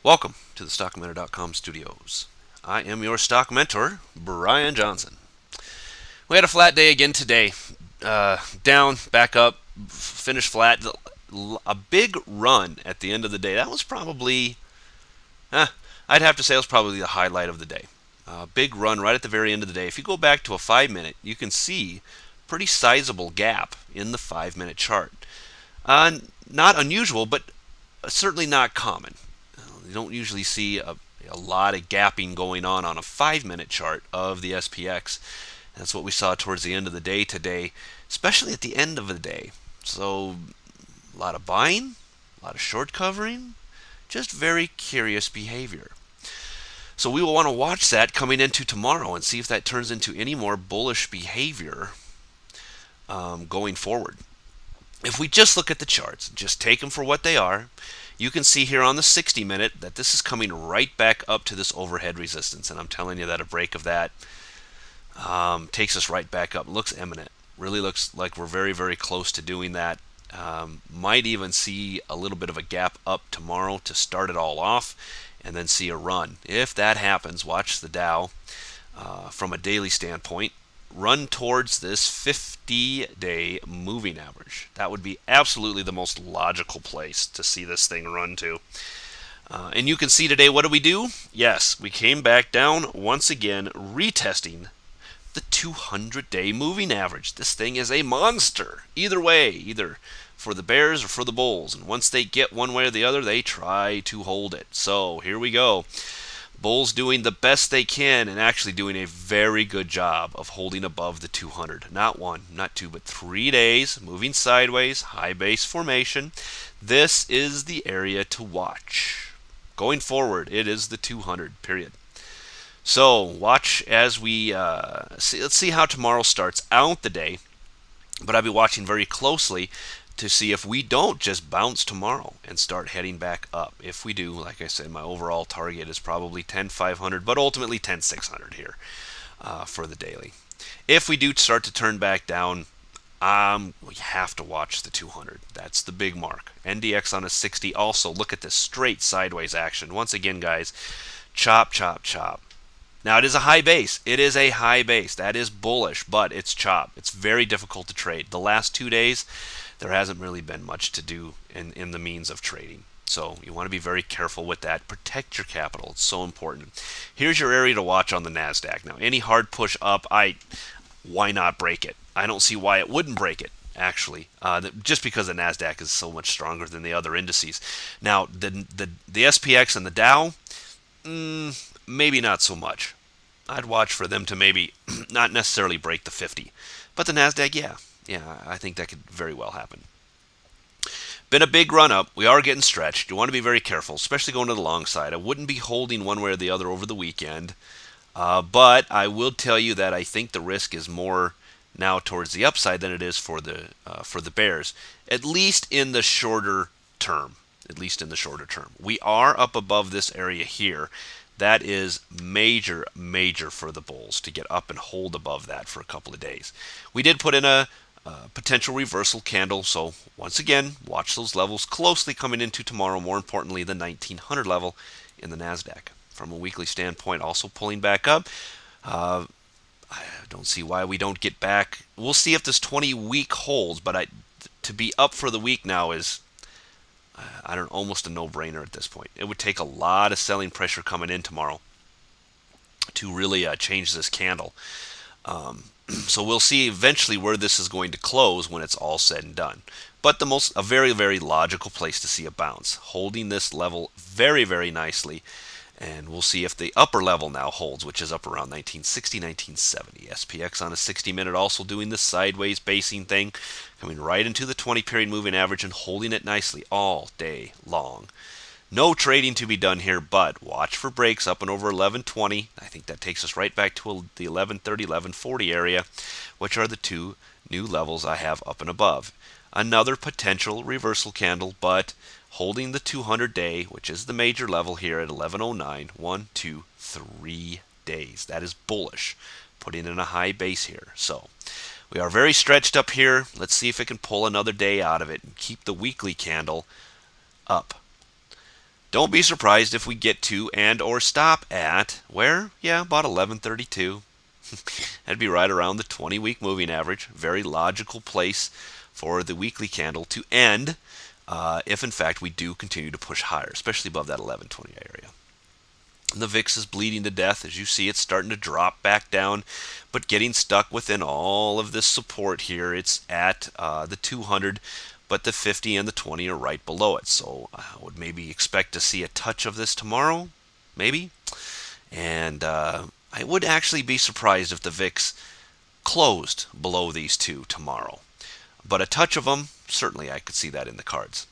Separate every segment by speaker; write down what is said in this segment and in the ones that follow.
Speaker 1: Welcome to the StockMentor.com studios. I am your stock mentor, Brian Johnson. We had a flat day again today. Down, back up, finished flat. A big run at the end of the day. That was probably, I'd have to say, it was probably the highlight of the day. Big run right at the very end of the day. If you go back to a 5-minute, you can see pretty sizable gap in the 5-minute chart. Not unusual, but certainly not common. You don't usually see a lot of gapping going on a 5-minute chart of the SPX. That's what we saw towards the end of the day today, especially at the end of the day. So a lot of buying, a lot of short covering, just very curious behavior. So we will want to watch that coming into tomorrow and see if that turns into any more bullish behavior going forward. If we just look at the charts, just take them for what they are, you can see here on the 60-minute that this is coming right back up to this overhead resistance. And I'm telling you that a break of that takes us right back up. It looks imminent. Really looks like we're very, very close to doing that. Might even see a little bit of a gap up tomorrow to start it all off and then see a run. If that happens, watch the Dow from a daily standpoint run towards this 50-day moving average. That would be absolutely the most logical place to see this thing run to. And you can see today, what do we do? Yes, we came back down once again, retesting the 200-day moving average. This thing is a monster. Either way, either for the bears or for the bulls. And once they get one way or the other, they try to hold it. So here we go. Bulls doing the best they can and actually doing a very good job of holding above the 200. Not one, not two, but 3 days, moving sideways, high base formation. This is the area to watch. Going forward, it is the 200, period. So watch as we see. Let's see how tomorrow starts out the day. But I'll be watching very closely to see if we don't just bounce tomorrow and start heading back up. If we do, like I said, my overall target is probably 10,500, but ultimately 10,600 here for the daily. If we do start to turn back down, we have to watch the 200. That's the big mark. NDX on a 60. Also, look at this straight sideways action. Once again, guys, chop, chop, chop. Now, it is a high base. It is a high base. That is bullish, but it's chop. It's very difficult to trade. The last 2 days, there hasn't really been much to do in the means of trading. So you want to be very careful with that. Protect your capital. It's so important. Here's your area to watch on the NASDAQ. Now, any hard push up, why not break it? I don't see why it wouldn't break it, actually, just because the NASDAQ is so much stronger than the other indices. Now, the SPX and the Dow, maybe not so much. I'd watch for them to maybe not necessarily break the 50. But the NASDAQ, yeah, I think that could very well happen. Been a big run up. We are getting stretched. You want to be very careful, especially going to the long side. I wouldn't be holding one way or the other over the weekend. But I will tell you that I think the risk is more now towards the upside than it is for the bears, at least in the shorter term. At least in the shorter term. We are up above this area here. That is major, major for the bulls to get up and hold above that for a couple of days. We did put in a potential reversal candle, so once again, watch those levels closely coming into tomorrow. More importantly, the 1900 level in the NASDAQ. From a weekly standpoint, also pulling back up. I don't see why we don't get back. We'll see if this 20-week holds, but to be up for the week now is almost a no-brainer at this point. It would take a lot of selling pressure coming in tomorrow to really change this candle. So we'll see eventually where this is going to close when it's all said and done. But a very, very logical place to see a bounce, holding this level very, very nicely. And we'll see if the upper level now holds, which is up around 1960, 1970. SPX on a 60-minute also doing this sideways basing thing, coming right into the 20-period moving average and holding it nicely all day long. No trading to be done here, but watch for breaks up and over 1120. I think that takes us right back to the 1130, 1140 area, which are the two new levels I have up and above. Another potential reversal candle, but holding the 200-day, which is the major level here at 1109, 1, 2, 3 days. That is bullish, putting in a high base here. So we are very stretched up here. Let's see if it can pull another day out of it and keep the weekly candle up. Don't be surprised if we get to and or stop at where? Yeah, about 1132. That'd be right around the 20-week moving average. Very logical place for the weekly candle to end if in fact we do continue to push higher, especially above that 1120 area. And the VIX is bleeding to death. As you see, it's starting to drop back down, but getting stuck within all of this support here. It's at the 200, but the 50 and the 20 are right below it. So I would maybe expect to see a touch of this tomorrow, maybe. And I would actually be surprised if the VIX closed below these two tomorrow. But a touch of them, certainly I could see that in the cards.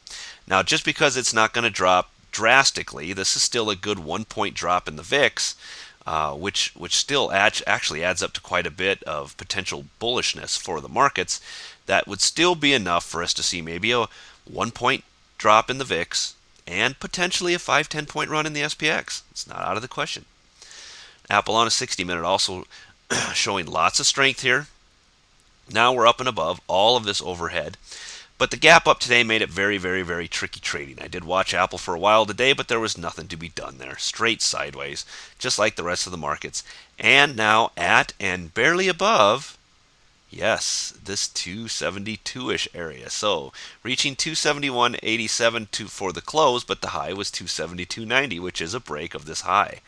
Speaker 1: Now, just because it's not going to drop drastically, this is still a good 1 point drop in the VIX, which still actually adds up to quite a bit of potential bullishness for the markets. That would still be enough for us to see maybe a 1 point drop in the VIX and potentially a 5-10 point run in the SPX. It's not out of the question. Apple on a 60-minute also showing lots of strength here. Now we're up and above all of this overhead. But the gap up today made it very, very, very tricky trading. I did watch Apple for a while today, but there was nothing to be done there. Straight sideways, just like the rest of the markets. And now at and barely above, yes, this 272-ish area. So reaching 271.87 for the close, but the high was 272.90, which is a break of this high.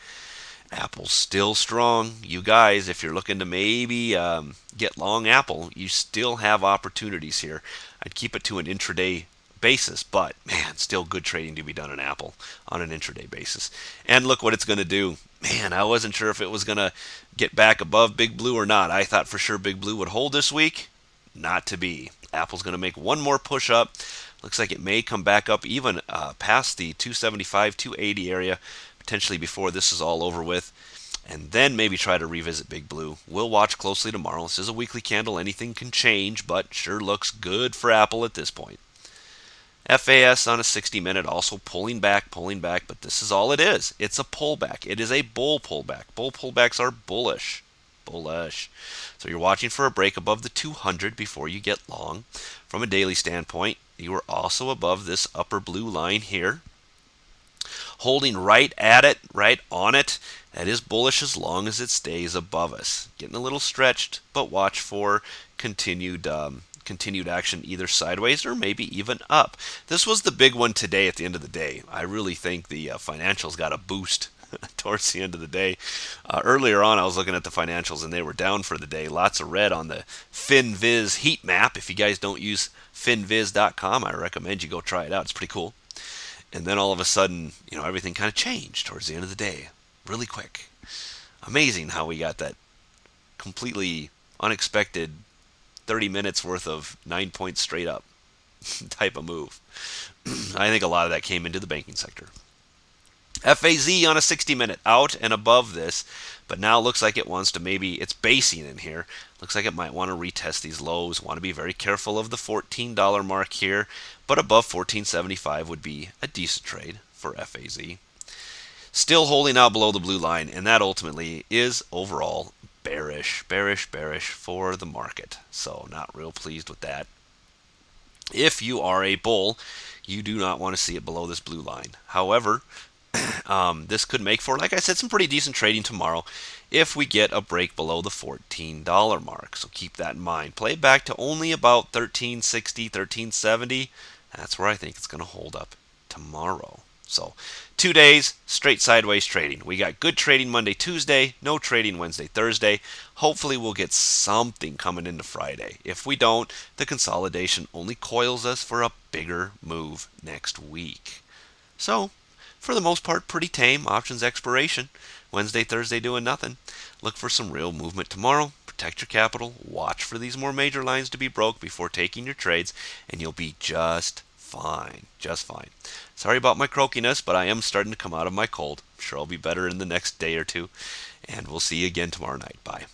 Speaker 1: Apple's still strong. You guys, if you're looking to maybe get long Apple, you still have opportunities here. I'd keep it to an intraday basis, but man, still good trading to be done in Apple on an intraday basis. And look what it's going to do. Man, I wasn't sure if it was going to get back above Big Blue or not. I thought for sure Big Blue would hold this week. Not to be. Apple's going to make one more push up. Looks like it may come back up even past the 275, 280 area, potentially before this is all over with, and then maybe try to revisit Big Blue. We'll watch closely tomorrow. This is a weekly candle. Anything can change, but sure looks good for Apple at this point. FAS on a 60-minute also pulling back, but this is all it is. It's a pullback. It is a bull pullback. Bull pullbacks are bullish. Bullish. So you're watching for a break above the 200 before you get long. From a daily standpoint, you are also above this upper blue line here. Holding right at it, right on it. That is bullish as long as it stays above us. Getting a little stretched, but watch for continued action either sideways or maybe even up. This was the big one today at the end of the day. I really think the financials got a boost towards the end of the day. Earlier on, I was looking at the financials and they were down for the day. Lots of red on the FinViz heat map. If you guys don't use finviz.com, I recommend you go try it out. It's pretty cool. And then all of a sudden, everything kind of changed towards the end of the day, really quick. Amazing how we got that completely unexpected 30 minutes worth of 9 points straight up type of move. I think a lot of that came into the banking sector. FAZ on a 60-minute out and above this, but now looks like it wants to it's basing in here. Looks like it might want to retest these lows. Want to be very careful of the $14 mark here, but above $14.75 would be a decent trade for FAZ. Still holding out below the blue line, and that ultimately is overall bearish for the market. So not real pleased with that. If you are a bull, you do not want to see it below this blue line. However, this could make for, like I said, some pretty decent trading tomorrow if we get a break below the $14 mark. So keep that in mind. Play it back to only about $13.60, $13.70. That's where I think it's going to hold up tomorrow. So 2 days, straight sideways trading. We got good trading Monday, Tuesday, no trading Wednesday, Thursday. Hopefully we'll get something coming into Friday. If we don't, the consolidation only coils us for a bigger move next week. So, for the most part, pretty tame. Options expiration. Wednesday, Thursday doing nothing. Look for some real movement tomorrow. Protect your capital. Watch for these more major lines to be broke before taking your trades, and you'll be just fine. Just fine. Sorry about my croakiness, but I am starting to come out of my cold. I'm sure I'll be better in the next day or two, and we'll see you again tomorrow night. Bye.